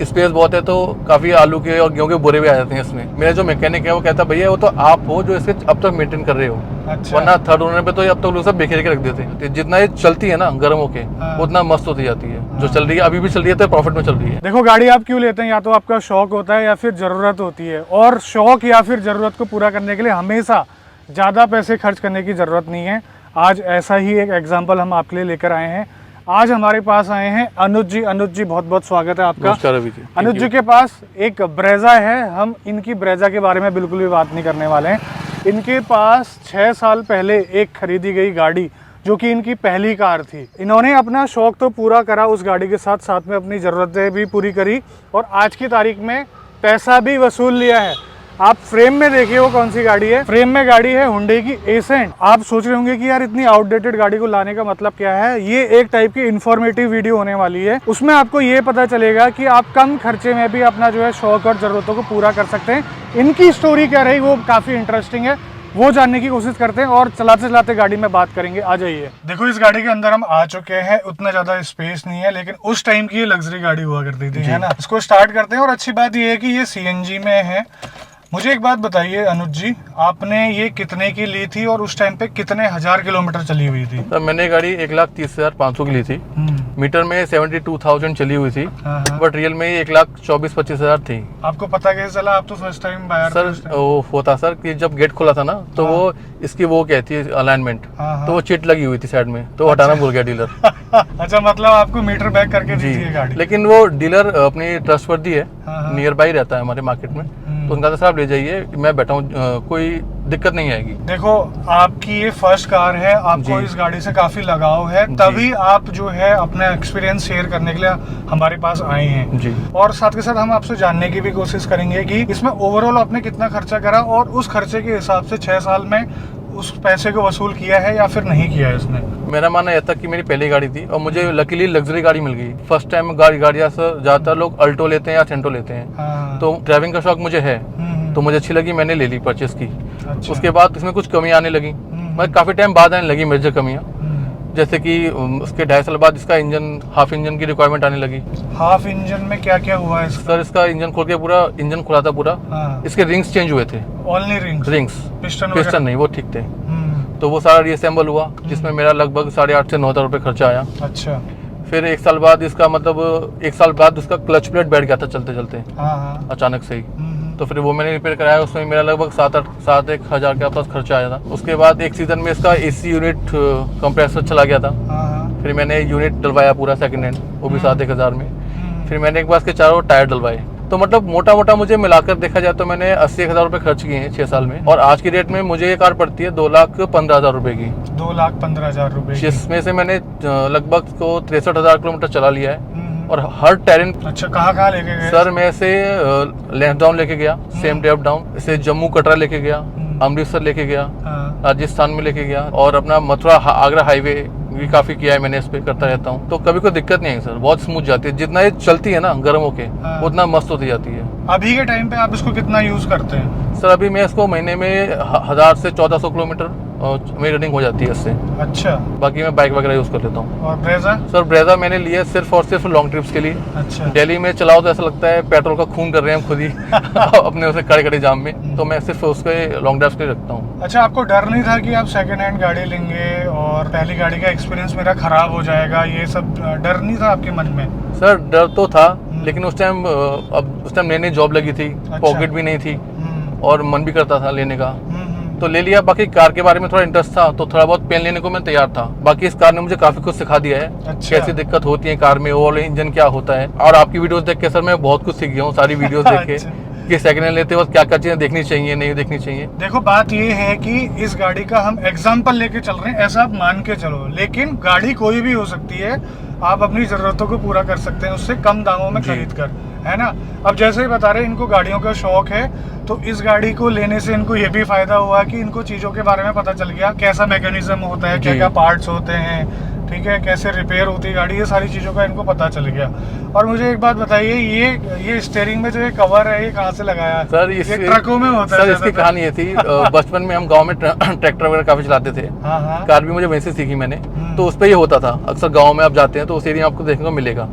Space बहुत है तो काफी आलू के और गेहूं के बोरे भी आ जाते हैं इसमें। मेरा जो मैकेनिक है वो कहता भैया वो तो आप हो जो इसे अब तक मेंटेन कर रहे हो। अच्छा। वरना थर्ड ओनर पे तो ये अब तक लोग सब बिखेर के रख देते हैं। जितना ये चलती है ना गर्म होके उतना मस्त होती जाती है। जो चल रही है अभी भी चल रही है तो प्रॉफिट में चल रही है। देखो गाड़ी आप क्यों लेते हैं, या तो आपका शौक होता है या फिर ज़रूरत होती है, और शौक या फिर ज़रूरत को पूरा करने के लिए हमेशा ज़्यादा पैसे खर्च करने की ज़रूरत नहीं है। आज ऐसा ही एक एग्जाम्पल हम आपके लिए लेकर आए हैं। आज हमारे पास आए हैं अनुज जी। अनुज जी बहुत बहुत स्वागत है आपका। नमस्कार अभी जी। अनुज जी के पास एक ब्रेजा है। हम इनकी ब्रेजा के बारे में बिल्कुल भी बात नहीं करने वाले हैं। इनके पास 6 साल पहले एक खरीदी गई गाड़ी जो कि इनकी पहली कार थी। इन्होंने अपना शौक तो पूरा करा उस गाड़ी के साथ साथ में अपनी ज़रूरतें भी पूरी करी और आज की तारीख में पैसा भी वसूल लिया है। आप फ्रेम में देखिए वो कौन सी गाड़ी है। फ्रेम में गाड़ी है हुंडई की एसेंट। आप सोच रहे होंगे कि यार इतनी आउटडेटेड गाड़ी को लाने का मतलब क्या है। ये एक टाइप की इन्फॉर्मेटिव वीडियो होने वाली है। उसमें आपको ये पता चलेगा कि आप कम खर्चे में भी अपना जो है शौक और ज़रूरतों को पूरा कर सकते हैं। इनकी स्टोरी क्या रही वो काफ़ी इंटरेस्टिंग है, वो जानने की कोशिश करते हैं और चलाते चलाते गाड़ी में बात करेंगे। आ जाइए। देखो इस गाड़ी के अंदर हम आ चुके हैं। उतना ज्यादा स्पेस नहीं है लेकिन उस टाइम की ये लग्जरी गाड़ी हुआ करती थी, है ना। इसको स्टार्ट करते हैं और अच्छी बात ये है कि ये सीएनजी में है। मुझे एक बात बताइए अनुज जी, आपने ये कितने की ली थी और उस टाइम पे कितने हजार किलोमीटर चली हुई थी? सर मैंने गाड़ी 1,30,500 की ली थी। मीटर में 72,000 चली हुई थी, बट रियल में 1,24,25,000 थी। आपको पता कैसे चला? आप तो फर्स्ट टाइम बायर सर वो होता सर कि जब गेट खोला था ना तो वो इसकी वो कहती है अलाइनमेंट, तो वो चिट लगी हुई थी साइड में, तो हटाना भूल गया डीलर। अच्छा, मतलब आपको मीटर बैक करके दी थी गाड़ी। लेकिन वो डीलर अपनी ट्रस्टवर्दी है, नियर बाई रहता है हमारे मार्केट में, तो उनका तो साहब ले जाइए, मैं बैठा हूँ, कोई दिक्कत नहीं आएगी। देखो आपकी ये फर्स्ट कार है, आपको इस गाड़ी से काफी लगाव है, तभी आप जो है अपना एक्सपीरियंस शेयर करने के लिए हमारे पास आए हैं जी। और साथ के साथ हम आपसे जानने की भी कोशिश करेंगे कि इसमें ओवरऑल आपने कितना खर्चा करा और उस खर्चे के हिसाब से 6 साल में उस पैसे को वसूल किया है या फिर नहीं किया है इसने। मेरा मानना यह था कि मेरी पहली गाड़ी थी और मुझे लकीली लग्जरी गाड़ी मिल गई। फर्स्ट टाइम गाड़ियाँ से ज्यादातर लोग अल्टो लेते हैं या सेंटो लेते हैं, तो ड्राइविंग का शौक मुझे है, तो मुझे अच्छी लगी, मैंने ले ली, परचेस की। अच्छा। उसके बाद इसमें कुछ कमियां आने लगी, मतलब काफी टाइम बाद आने लगी मेजर कमियां, जैसे कि उसके 2.5 साल बाद इसका इंजन हाफ इंजन की रिक्वायरमेंट आने लगी। हाफ इंजन में क्या क्या हुआ है सर? इसका इंजन खोल के पूरा इंजन खुला था पूरा, इसके रिंग्स चेंज हुए थे। ओनली रिंग्स, पिस्टन नहीं, वो ठीक थे। तो वो सारा रीअसेंबल हुआ जिसमें मेरा लगभग 8,500 से 9,000 रुपये खर्चा आया। अच्छा। फिर 1 साल बाद इसका मतलब 1 साल बाद उसका क्लच प्लेट बैठ गया था चलते चलते अचानक से ही, तो फिर वो मैंने रिपेयर कराया। उसमें मेरा लगभग 7-8 हज़ार के आसपास खर्चा आया था। उसके बाद एक सीजन में इसका एसी यूनिट कंप्रेसर चला गया था, फिर मैंने यूनिट डलवाया पूरा सेकंड हैंड, वो भी 7-1 हज़ार में। फिर मैंने एक बार इसके 4 टायर डलवाए। तो मतलब मोटा मोटा मुझे मिलाकर देखा जाए तो मैंने 80,000 रुपये खर्च किए हैं 6 साल में, और आज की डेट में मुझे ये कार पड़ती है 2,15,000 रुपये की। 2,15,000 रुपये, जिसमें से मैंने लगभग को 63,000 किलोमीटर चला लिया है और हर टेरेन। अच्छा, कहाँ लेके गए? सर मैं से लैंसडाउन लेके गया, सेम डे अप डाउन, इसे जम्मू कटरा लेके गया, अमृतसर लेके गया, राजस्थान में लेके गया, और अपना मथुरा आगरा हाईवे भी काफी किया है मैंने, इस पे करता रहता हूँ। तो कभी कोई दिक्कत नहीं है सर, बहुत स्मूथ जाती है। जितना ये चलती है ना गर्म होके उतना मस्त होती जाती है। अभी के टाइम पे आप इसको कितना यूज करते हैं? सर अभी मैं इसको महीने में 1,000 से 1,400 किलोमीटर मेरी रनिंग हो जाती है इससे। अच्छा। बाकी मैं बाइक वगैरह यूज कर लेता हूँ। और ब्रेजा? सर ब्रेजा मैंने लिया सिर्फ और सिर्फ लॉन्ग ट्रिप्स के लिए। अच्छा। दिल्ली में चलाओ तो ऐसा लगता है पेट्रोल का खून कर रहे हैं हम खुद ही अपने उसे खड़े खड़े जाम में, तो मैं सिर्फ उसके लॉन्ग ड्राइव्स के लिए रखता हूँ। अच्छा, आपको डर नहीं था कि आप सेकंड हैंड गाड़ी लेंगे और पहली गाड़ी का एक्सपीरियंस मेरा खराब हो जाएगा, ये सब डर नहीं था आपके मन में? सर डर तो था, लेकिन उस टाइम नई नई जॉब लगी थी, पॉकेट भी नहीं थी और मन भी करता था लेने का, तो ले लिया। बाकी कार के बारे में थोड़ा इंटरेस्ट था तो थोड़ा बहुत पेन लेने को मैं तैयार था। बाकी इस कार ने मुझे काफी कुछ सिखा दिया है। अच्छा। कैसी दिक्कत होती है कार में, ओवरऑल इंजन क्या होता है, और आपकी वीडियोस देख के सर मैं बहुत कुछ सीख गया हूँ, सारी वीडियोस देख के कि सेकंड हैंड लेते वक्त क्या क्या चीजें देखनी चाहिए, नहीं देखनी चाहिए। देखो बात ये है कि इस गाड़ी का हम एग्जाम्पल लेके चल रहे हैं, ऐसा आप मान के चलो, लेकिन गाड़ी कोई भी हो सकती है, आप अपनी जरूरतों को पूरा कर सकते हैं उससे कम दामों में खरीद कर, है ना। अब जैसे ही बता रहे इनको गाड़ियों का शौक है, तो इस गाड़ी को लेने से इनको ये भी फायदा हुआ कि इनको चीजों के बारे में पता चल गया, कैसा मैकेनिज्म होता है, क्या क्या पार्ट्स होते हैं, ठीक है, कैसे रिपेयर होती है गाड़ी, ये सारी चीजों का इनको पता चल गया। और मुझे एक बात बताइए, ये स्टीयरिंग में जो ये कवर है ये कहाँ से लगाया? सर ये ट्रकों में होता है। सर इसकी कहानी ये थी, बचपन में हम गांव में ट्रैक्टर वगैरह काफी चलाते थे, कार भी मुझे वैसे सीखी मैंने, तो उस पर ये होता था। अक्सर गाँव में आप जाते हैं तो उस एरिया में आपको देखने को मिलेगा।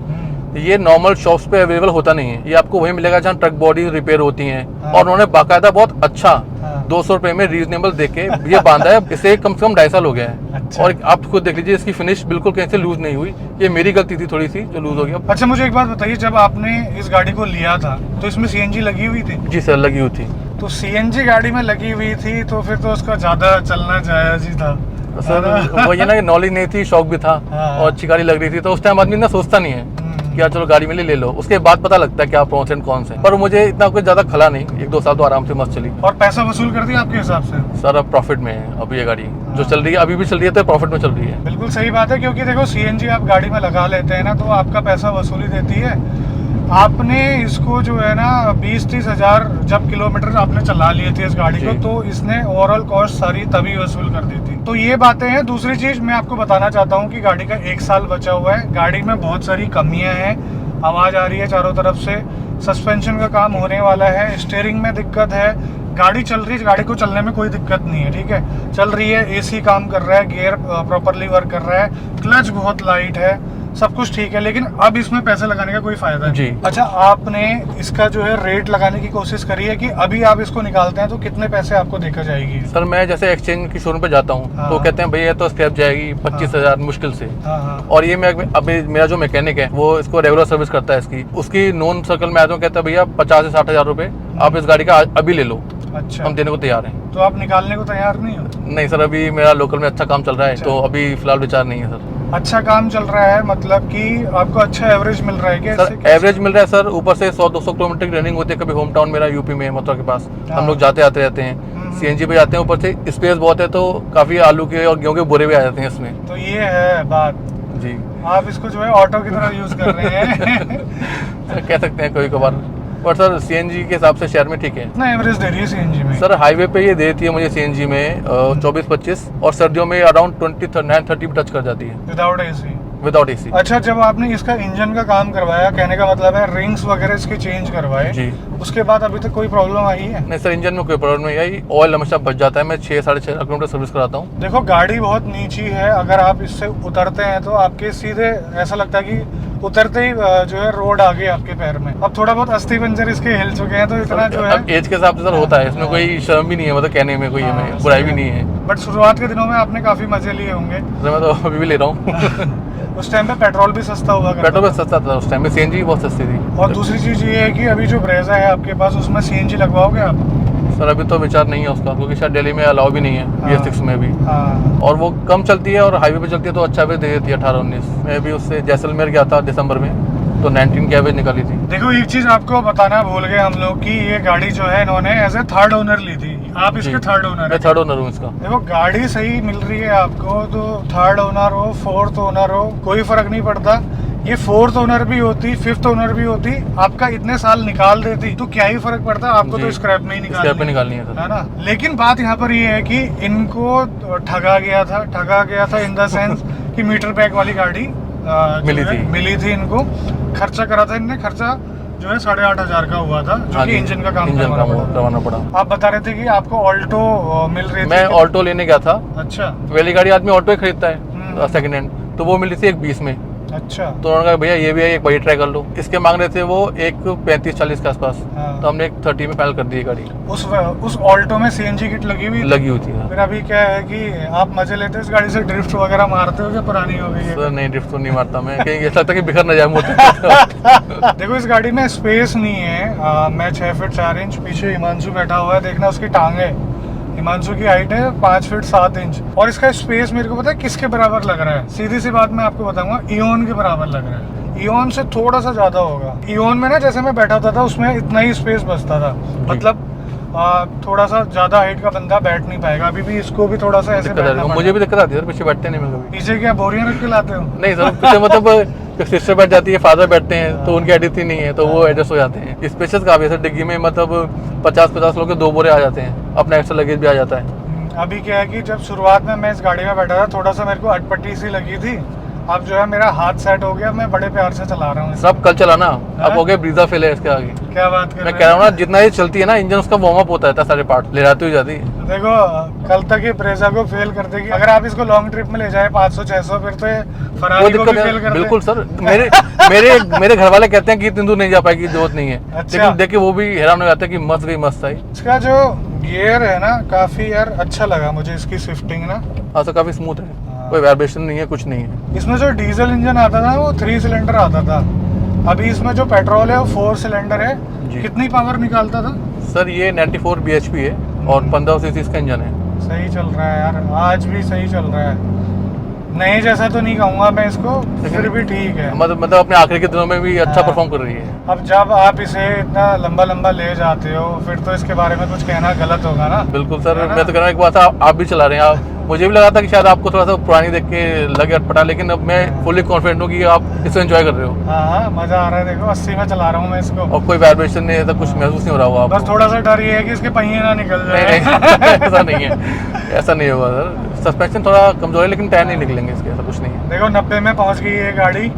ये नॉर्मल शॉप्स पे अवेलेबल होता नहीं है, ये आपको वही मिलेगा जहाँ ट्रक बॉडी रिपेयर होती हैं। हाँ। और उन्होंने बाकायदा बहुत अच्छा हाँ। 200 रुपए में रीजनेबल देख के ये बांधा है। इसे कम से कम 2.5 साल हो गया है। अच्छा। और आप खुद देख लीजिए, इसकी फिनिश बिल्कुल कहीं से लूज नहीं हुई। ये मेरी गलती थी थोड़ी सी जो लूज हो गया। अच्छा, मुझे एक बात बताइए, जब आपने इस गाड़ी को लिया था तो इसमें सीएनजी लगी हुई थी? जी सर, लगी हुई थी। तो सीएनजी गाड़ी में लगी हुई थी तो फिर तो उसका ज्यादा चलना जायज ही था सर वो ये ना कि नॉलेज नहीं थी, शौक भी था हाँ। और अच्छी गाड़ी लग रही थी, तो उस टाइम आदमी ना सोचता नहीं है कि यार चलो गाड़ी मिली ले लो, उसके बाद पता लगता है क्या प्रोस एंड कौन से। पर मुझे इतना कुछ ज्यादा खला नहीं, 1-2 साल तो आराम से मस्त चली। और पैसा वसूल कर दिया आपके हिसाब से? सर अब प्रॉफिट में है अभी ये गाड़ी जो चल रही है, अभी भी चल रही है तो प्रॉफिट में चल रही है। बिल्कुल सही बात है, क्योंकि देखो सीएनजी आप गाड़ी में लगा लेते हैं ना तो आपका पैसा वसूली देती है। आपने इसको जो है ना 20-30 हज़ार जब किलोमीटर आपने चला लिए थे इस गाड़ी को, जी। तो इसने ओवरऑल कॉस्ट सारी तभी वसूल कर दी थी। तो ये बातें हैं। दूसरी चीज मैं आपको बताना चाहता हूँ कि गाड़ी का 1 साल बचा हुआ है, गाड़ी में बहुत सारी कमियां हैं, आवाज आ रही है चारों तरफ से, सस्पेंशन का काम होने वाला है, स्टीयरिंग में दिक्कत है। गाड़ी चल रही है, गाड़ी को चलने में कोई दिक्कत नहीं है, ठीक है, चल रही है, एसी काम कर रहा है, गियर प्रॉपरली वर्क कर रहा है, क्लच बहुत लाइट है, सब कुछ ठीक है। लेकिन अब इसमें पैसे लगाने का कोई फायदा नहीं। जी। अच्छा, आपने इसका जो है रेट लगाने की कोशिश करी है कि अभी आप इसको निकालते हैं तो कितने पैसे आपको देखा जाएगी? सर मैं जैसे एक्सचेंज की शोरूम पे जाता हूँ हाँ। तो कहते हैं भैया तो स्क्रैप जाएगी 25,000 मुश्किल से। हाँ हाँ। और ये मैं अभी मेरा जो मैकेनिक है वो इसको रेगुलर सर्विस करता है, इसकी उसकी नॉन सर्कल में आता हूँ, कहता है भैया 50 से 60 हज़ार रुपए आप इस गाड़ी का अभी ले लो, अच्छा, हम देने को तैयार हैं। तो आप निकालने को तैयार नहीं हो? नहीं सर, अभी मेरा लोकल में अच्छा काम चल रहा है अच्छा। तो अभी फिलहाल विचार नहीं है सर। अच्छा काम चल रहा है मतलब कि आपको अच्छा एवरेज मिल रहा है क्या सर इससे? कैसे? एवरेज मिल रहा है सर, ऊपर से 100-200 किलोमीटर की रनिंग होती है। कभी होम टाउन मेरा यूपी में है, मथुरा के पास, हाँ। हम लोग जाते आते रहते हैं, सीएनजी पे जाते हैं, ऊपर से स्पेस बहुत है तो काफी आलू के और गेहूं के बोरे भी आ जाते हैं इसमें। तो ये है बात, जी आप इसको जो है ऑटो की तरह यूज कर रहे हैं। सर कह सकते हैं कभी कभार, पर सर सीएनजी के हिसाब से शहर में ठीक है। कितना एवरेज दे रही है सीएनजी में? सर हाईवे पे ये देती है मुझे सीएनजी में 24-25, और सर्दियों में अराउंड 29-30 भी टच कर जाती है विदाउट एसी? Without AC. अच्छा, जब आपने इसका इंजन का काम करवाया, कहने का मतलब है रिंग्स वगैरह इसके चेंज करवाए, जी। उसके बाद अभी तक कोई प्रॉब्लम आई है? नहीं सर, इंजन में कोई प्रॉब्लम नहीं आई, ऑयल हमेशा बच जाता है। मैं 6-6.5 किलोमीटर सर्विस कराता हूँ। देखो गाड़ी बहुत नीची है, अगर आप इससे उतरते हैं तो आपके सीधे ऐसा लगता है कि उतरते ही जो है रोड आ गई आपके पैर में। अब थोड़ा बहुत अस्थि पंजर इसके हिल चुके हैं तो इतना जो है, अब एज के हिसाब से सर होता है, इसमें कोई शर्म भी नहीं है, मतलब कहने में कोई हाँ, हमें बुराई भी नहीं है। बट शुरुआत के दिनों में आपने काफी मजे लिए होंगे। सर मैं तो अभी भी ले रहा हूँ। उस टाइम पे पेट्रोल भी सस्ता हुआ करता पेट्रोल में सस्ता था उस टाइम में, सीएनजी भी बहुत सस्ती थी। था। और दूसरी चीज ये है कि अभी जो ब्रेजा है आपके पास, उसमें सीएनजी लगवाओगे आप? सर अभी तो विचार नहीं है उसका, क्योंकि शायद दिल्ली में अलाउ भी नहीं है BS6 में भी, हाँ। और वो कम चलती है और हाईवे पे चलती है तो अच्छा भी दे देती है 18-19। मैं भी उससे जैसलमेर गया था दिसंबर में तो 19 की एवरेज निकाली थी। देखो एक चीज आपको बताना भूल गए हम लोग कि ये गाड़ी जो है इन्होंने एज ए थर्ड ओनर ली थी। आप इसके थर्ड ओनर मैं है? थर्ड ओनर हूँ इसका। देखो गाड़ी सही मिल रही है आपको तो थर्ड ओनर हो, फोर्थ ओनर हो, कोई फर्क नहीं पड़ता। ये फोर्थ ओनर भी होती, फिफ्थ ओनर भी होती, आपका इतने साल निकाल देती तो क्या ही फर्क पड़ता, आपको तो जी। स्क्रैप में ही स्क्रैप में निकालनी निकालनी है सर। है ना। लेकिन बात यहाँ पर ये है कि इनको ठगा गया था इन द सेंस कि मीटर बैग वाली गाड़ी मिली थी इनको, खर्चा करा था इनने, खर्चा जो है 8,500 का हुआ था, जो कि इंजन का काम करवाना पड़ा। आप बता रहे थे कि आपको ऑल्टो मिल रही थी? मैं ऑल्टो लेने गया था। अच्छा। पहली गाड़ी आदमी ऑल्टो ही खरीदता है सेकंड हैंड, तो वो मिली थी 1.20 में। अच्छा। तो उन्होंने कहा भैया ये भी है, एक बड़ी ट्राई कर लो। इसके मांग रहे थे वो एक 35-40 के आसपास, हाँ। तो हमने एक 30 में फाइनल कर दी गाड़ी। उस ऑल्टो में सीएनजी किट लगी हुई थी। फिर अभी क्या है कि आप मजे लेते हो इस गाड़ी से, ड्रिफ्ट वगैरह मारते हो क्या पुरानी हो गई है? सर नहीं, ड्रिफ्ट तो नहीं मारता मैं, कहीं ऐसा लगता है कि बिखर न जाए मोटर। देखो इस गाड़ी में स्पेस नहीं है। मैं 6 फीट 4 इंच, पीछे हिमांशु बैठा हुआ है, देखना उसकी टांगे। हिमांशु की हाइट है 5 फीट 7 इंच, और इसका स्पेस मेरे को पता है किसके बराबर लग रहा है? सीधी सी बात मैं आपको बताऊंगा, इओन के बराबर लग रहा है। इओन से थोड़ा सा ज्यादा होगा। इओन में ना जैसे मैं बैठा होता था उसमें इतना ही स्पेस बचता था, मतलब थोड़ा सा ज्यादा हाइट का बंदा बैठ नहीं पाएगा। अभी भी इसको भी थोड़ा सा ऐसे बैठना मुझे भी दिक्कत आती है, पीछे बैठते नहीं मैं कभी। पीछे क्या बोरियां रख के लाते हो? नहीं सर, पीछे मतलब सिस्टर बैठ जाती है, फादर बैठते हैं, तो उनकी एडिट नहीं है तो वो एडजस्ट हो जाते हैं। स्पेशल काफी है सर, डिग्गी में मतलब 50-50 लोग के 2 बोरे आ जाते हैं, अपना एक्स्ट्रा लगेज भी आ जाता है। अभी क्या है कि जब शुरुआत में मैं इस गाड़ी में बैठा था थोड़ा सा मेरे को अटपटी सी लगी थी, अब जो है मेरा हाथ सेट हो गया, मैं बड़े प्यार से चला रहा हूँ। सब कल चलाना, अब हो गया ब्रीजा फेल है इसके आगे। क्या बात कर मैं कह रहा हूँ ना, जितना ये चलती है ना इंजन, उसका वार्म अप होता है, सारे पार्ट ले जाती हुई जाती है। देखो कल तक ये ब्रेजा को फेल कर देगी, अगर आप इसको लॉन्ग ट्रिप में ले जाए 500-600, फिर तो ये फरारी को भी फेल कर दे। बिल्कुल सर, मेरे घर वाले कहते हैं कि इतनी दूर नहीं जा पाएगी, जरूरत नहीं है। अच्छा। लेकिन देखिए वो भी हैरान हो जाते हैं कि मस्त गई, मस्त आई। इसका जो गियर है ना, काफी यार अच्छा लगा मुझे, इसकी शिफ्टिंग ना। हाँ सर, काफी स्मूथ है, कोई वाइब्रेशन नहीं है, कुछ नहीं है। इसमें जो डीजल इंजन आता था वो 3 सिलेंडर आता था, अभी इसमें जो पेट्रोल है वो 4 सिलेंडर है। कितनी पावर निकालता था सर? ये 94 bhp है और 1500 सीसी इसका इंजन है। सही चल रहा है यार, आज भी सही चल रहा है। नहीं जैसा तो नहीं कहूँगा मैं इसको, फिर भी ठीक है। मतलब अपने आखिरी के दिनों में भी अच्छा परफॉर्म कर रही है। अब जब आप इसे इतना लंबा लंबा ले जाते हो, फिर तो इसके बारे में कुछ कहना गलत होगा ना। बिल्कुल सर, मैं तो कह रहा हूँ एक बात, आप भी चला रहे हैं। मुझे भी लगा था कि शायद आपको थोड़ा सा पुरानी देख के लगे अटपटा, लेकिन अब मैं फुली कॉन्फिडेंट हूँ कि आप इसे एंजॉय कर रहे हो। हाँ मजा आ रहा है, देखो 80 में चला रहा हूँ मैं इसको, और कोई वाइब्रेशन नहीं है, ऐसा कुछ महसूस नहीं हो रहा होगा। बस थोड़ा सा डर ये है कि इसके पहिए ना निकल जाए। नहीं ऐसा नहीं है, ऐसा नहीं होगा सर। सस्पेंशन थोड़ा कमजोर है, लेकिन टायर नहीं निकलेंगे इसके, ऐसा कुछ नहीं है। देखो 90 में पहुंच गई है गाड़ी,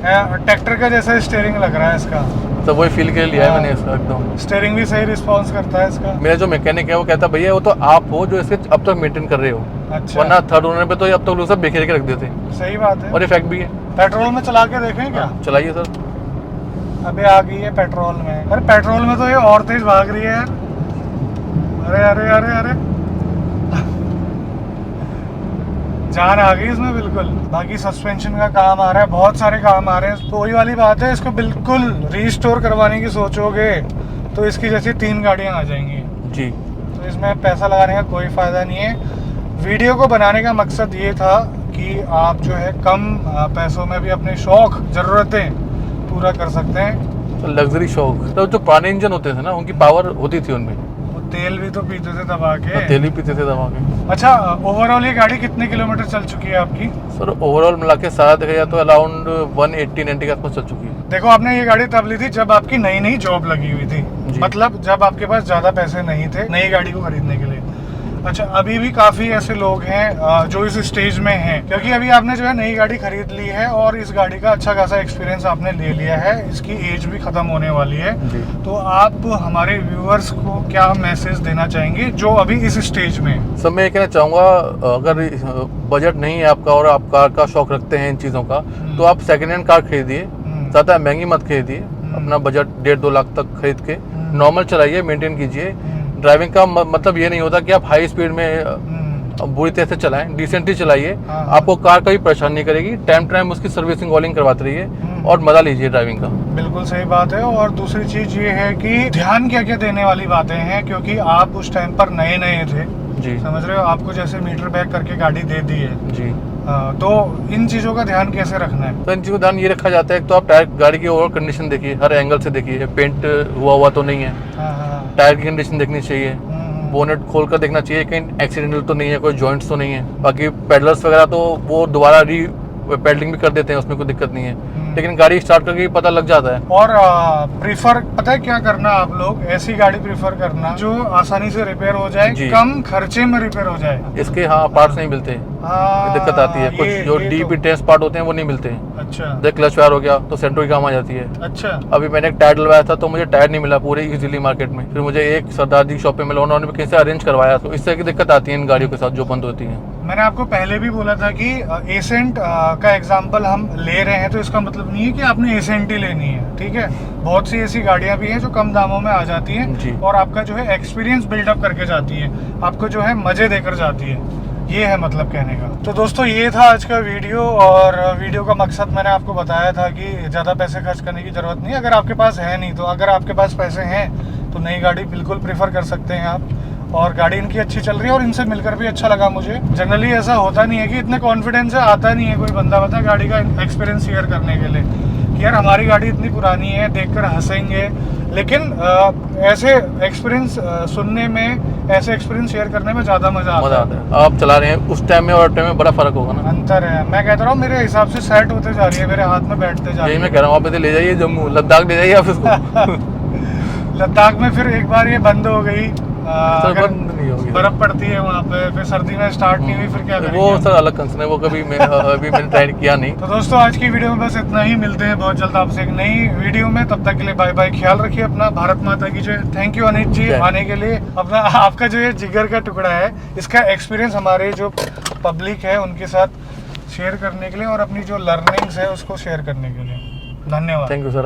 ट्रैक्टर का जैसा स्टीयरिंग लग रहा है इसका, तो वही फील के लिए लिया है मैंने इसका एकदम। स्टीयरिंग भी सही रिस्पॉन्स करता है इसका। मेरा जो मैकेनिक है वो कहता भैया वो तो आप हो जो इसके अब तक मेंटेन कर रहे हो। अच्छा। वरना थर्ड ओनर पे तो ये अब तक लोग सब बेखेर के रख देते। सही बात है। और इफेक्ट भी है। पेट्रोल में चला के देखें क्या? चलाइए सर। अबे आ गई है पेट्रोल में। अरे पेट्रोल में तो ये और तेज भाग रही है यार। अरे अरे अरे अरे जान आ गई इसमें बिल्कुल। बाकी सस्पेंशन का काम आ रहा है, बहुत सारे काम आ रहे हैं। तो वही वाली बात है, इसको बिल्कुल रीस्टोर करवाने की सोचोगे तो इसकी जैसी 3 गाड़ियां आ जाएंगी जी। तो इसमें पैसा लगाने का कोई फायदा नहीं है। वीडियो को बनाने का मकसद ये था कि आप जो है कम पैसों में भी अपने शौक जरूरतें पूरा कर सकते हैं। तो लग्जरी शौक, तो जो पुराने इंजन होते थे ना उनकी पावर होती थी उनमें, तेल भी तो पीते थे दबा के। तेल ही पीते थे दबा के। अच्छा, ओवरऑल ये गाड़ी कितने किलोमीटर चल चुकी है आपकी? सर ओवरऑल मिला के सारा देखा जाए तो अराउंड 180-90 के आसपास चल चुकी है। देखो आपने ये गाड़ी तब ली थी जब आपकी नई नई जॉब लगी हुई थी, मतलब जब आपके पास ज्यादा पैसे नहीं थे नई गाड़ी को खरीदने के लिए। अच्छा, अभी भी काफी ऐसे लोग हैं जो इस स्टेज में हैं, क्योंकि अभी आपने जो है नई गाड़ी खरीद ली है और इस गाड़ी का अच्छा खासा एक्सपीरियंस आपने ले लिया है, इसकी एज भी खत्म होने वाली है। तो आप हमारे व्यूअर्स को क्या मैसेज देना चाहेंगे जो अभी इस स्टेज में? सब मैं ये कहना चाहूँगा, अगर बजट नहीं है आपका और आप कार का शौक रखते हैं इन चीज़ों का, तो आप सेकेंड हैंड कार खरीदिए, ज़्यादा महंगी मत खरीदिए। अपना बजट 1.5-2 लाख तक खरीद के नॉर्मल चलाइए, मेंटेन कीजिए। ड्राइविंग का मतलब ये नहीं होता कि आप हाई स्पीड में बुरी तरह से चलाएं, डिसेंटली चलाइए। आपको कार कभी परेशान नहीं करेगी। टाइम टाइम उसकी सर्विसिंग ऑयलिंग करवाते रहिए और मजा लीजिए ड्राइविंग का। बिल्कुल सही बात है। और दूसरी चीज ये है कि ध्यान क्या क्या देने वाली बातें हैं, क्योंकि आप उस टाइम पर नए नए थे जी, समझ रहे हो, आपको जैसे मीटर बैक करके गाड़ी दे दी है जी। तो इन चीजों का ध्यान कैसे रखना है? तो इन चीजों का ध्यान ये रखा जाता है, तो आप टायर गाड़ी की ओवरऑल कंडीशन देखिए, हर एंगल से देखिए, पेंट हुआ तो नहीं है, टायर की कंडीशन देखनी चाहिए, बोनेट खोल कर देखना चाहिए कहीं एक्सीडेंटल तो नहीं है, कोई जॉइंट्स तो नहीं है। बाकी पेडलर्स वगैरह तो वो दोबारा री पेडलिंग भी कर देते हैं, उसमें कोई दिक्कत नहीं है, लेकिन गाड़ी स्टार्ट करके पता लग जाता है। और प्रीफर पता है क्या करना, आप लोग ऐसी गाड़ी प्रीफर करना जो आसानी से रिपेयर हो जाए, कम खर्चे में रिपेयर हो जाए। इसके पार्ट्स नहीं मिलते, दिक्कत आती है। कुछ जो डीप इंटेंस पार्ट होते हैं वो नहीं मिलते। अच्छा। जैसे क्लच वायर हो गया तो सेंट्रो की काम आ जाती है। अच्छा। अभी मैंने एक टायर डलवाया था तो मुझे टायर नहीं मिला पूरे इजीली मार्केट में, फिर मुझे एक सरदार जी शॉप पे मिला, उन्होंने कहीं से अरेंज करवाया। तो इस तरह की दिक्कत आती है इन गाड़ियों के साथ जो बंद होती है। मैंने आपको पहले भी बोला था कि एसेंट का एग्जांपल हम ले रहे हैं तो इसका मतलब नहीं है कि आपने एसेंट ही लेनी है, ठीक है। बहुत सी ऐसी गाड़ियां भी हैं जो कम दामों में आ जाती हैं और आपका जो है एक्सपीरियंस बिल्डअप करके जाती है, आपको जो है मजे देकर जाती है। ये है मतलब कहने का। तो दोस्तों ये था आज का वीडियो, और वीडियो का मकसद मैंने आपको बताया था कि ज़्यादा पैसे खर्च करने की ज़रूरत नहीं, अगर आपके पास है नहीं तो। अगर आपके पास पैसे हैं तो नई गाड़ी बिल्कुल प्रेफर कर सकते हैं आप, और गाड़ी इनकी अच्छी चल रही है और इनसे मिलकर भी अच्छा लगा मुझे। जनरली ऐसा होता नहीं है कि इतने कॉन्फिडेंस से आता नहीं है कोई बंदा बता गाड़ी का एक्सपीरियंस शेयर करने के लिए कि यार हमारी गाड़ी इतनी पुरानी है, देखकर हंसेंगे। लेकिन ऐसे एक्सपीरियंस सुनने में, ऐसे एक्सपीरियंस शेयर करने में ज़्यादा मजा आता है। आप चला रहे हैं उस टाइम में और टाइम में बड़ा फर्क होगा ना, अंतर है। मैं कहता रहा हूँ मेरे हिसाब से सेट होते जा रही है, मेरे हाथ में बैठते जा रही है। मैं कह रहा हूँ आप इसे ले जाइए जम्मू, लद्दाख ले जाइए आप इसको। लद्दाख में फिर एक बार ये बंद हो गई, सर अगर बंद नहीं होगी बर्फ पड़ती है वहाँ पे, फिर सर्दी में स्टार्ट नहीं हुई, फिर क्या करेंगे? वो सर अलग कंसर्न है, वो कभी अभी मैंने ट्राई किया नहीं। तो दोस्तों आज की वीडियो में बस इतना ही, मिलते हैं बहुत जल्द आपसे एक नई वीडियो में, तब तक के लिए बाय बाय, ख्याल रखिए अपना, भारत माता की जय। थैंक यू अनित जी आने के लिए, अपना आपका जो ये जिगर का टुकड़ा है, इसका एक्सपीरियंस हमारे जो पब्लिक है उनके साथ शेयर करने के लिए और अपनी जो लर्निंग्स है उसको शेयर करने के लिए। धन्यवाद। Thank you sir.